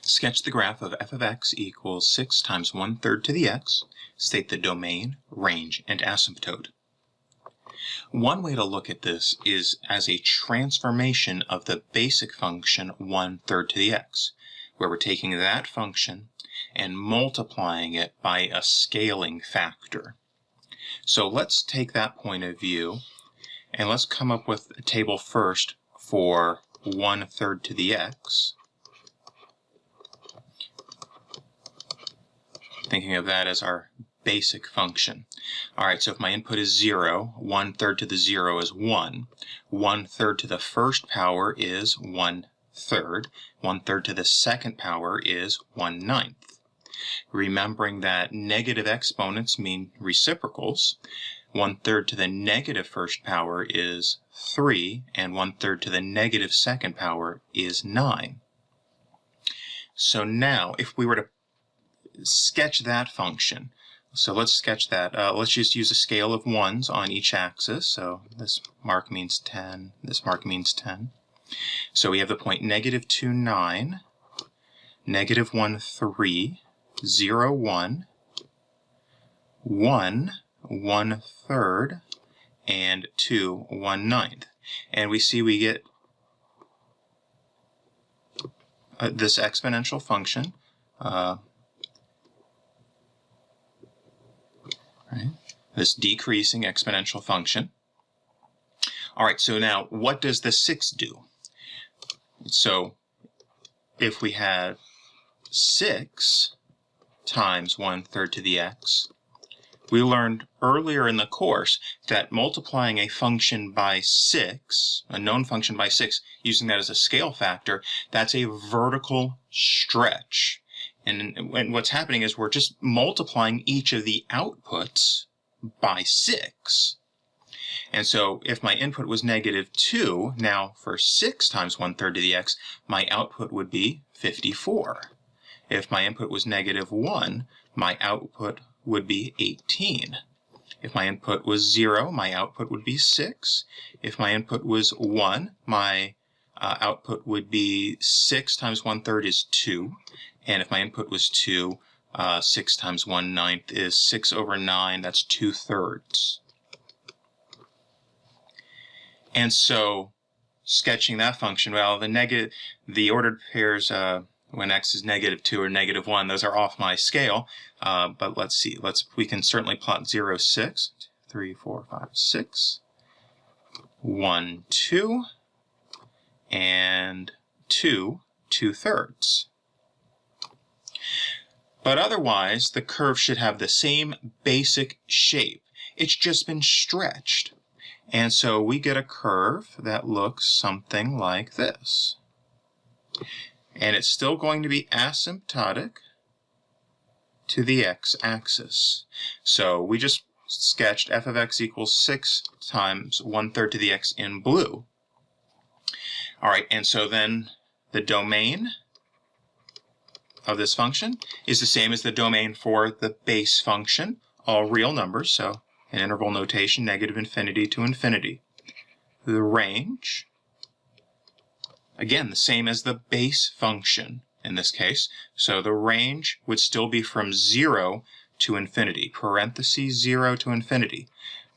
Sketch the graph of f of x equals 6 times 1/3 to the x. State the domain, range, and asymptote. One way to look at this is as a transformation of the basic function 1/3 to the x, where we're taking that function and multiplying it by a scaling factor. So let's take that point of view and let's come up with a table first for 1/3 to the x. Thinking of that as our basic function. All right, so if my input is 0, 1/3 to the 0 is 1. 1/3 to the first power is 1/3. 1/3 to the second power is 1/9. Remembering that negative exponents mean reciprocals, 1/3 to the negative first power is 3, and 1/3 to the negative second power is 9. So now, if we were to sketch that function, so let's sketch that. Let's just use a scale of 1s on each axis. So this mark means 10, this mark means 10. So we have the point -2, 9, -1, 3, 0, 1, 1, 1/3, and 2, 1/9. And we see we get this exponential function. Right? This decreasing exponential function. All right, so now what does the 6 do? So if we have 6 times 1/3 to the x, we learned earlier in the course that multiplying a function by 6, a known function by 6, using that as a scale factor, that's a vertical stretch. And what's happening is we're just multiplying each of the outputs by 6. And so if my input was -2, now for 6 times 1/3 to the x, my output would be 54. If my input was -1, my output would be 18. If my input was 0, my output would be 6. If my input was 1, my output would be 6 times 1/3 is 2. And if my input was 2, 6 times 1/9 is 6/9. That's 2/3. And so, sketching that function, well, the ordered pairs when x is -2 or -1, those are off my scale. But let's see. We can certainly plot 0, 6, 3, 4, 5, 6, 1, 2, and 2, 2/3. But otherwise, the curve should have the same basic shape. It's just been stretched. And so we get a curve that looks something like this. And it's still going to be asymptotic to the x-axis. So we just sketched f of x equals 6 times 1/3 to the x in blue. All right, and so then the domain of this function is the same as the domain for the base function, all real numbers, so in interval notation, -infinity to infinity. The range, again, the same as the base function in this case, so the range would still be from 0 to infinity, parentheses 0 to infinity.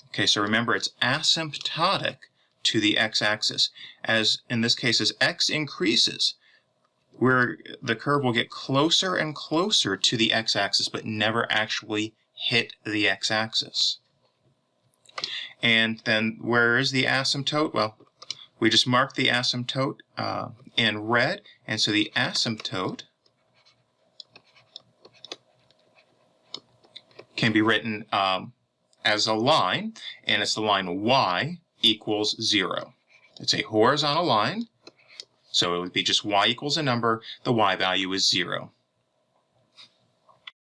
Okay, so remember it's asymptotic to the x-axis. As in this case, as x increases, where the curve will get closer and closer to the x-axis but never actually hit the x-axis. And then where is the asymptote? Well, we just marked the asymptote in red, and so the asymptote can be written as a line, and it's the line y equals 0. It's a horizontal line. So it would be just y equals a number, the y value is 0.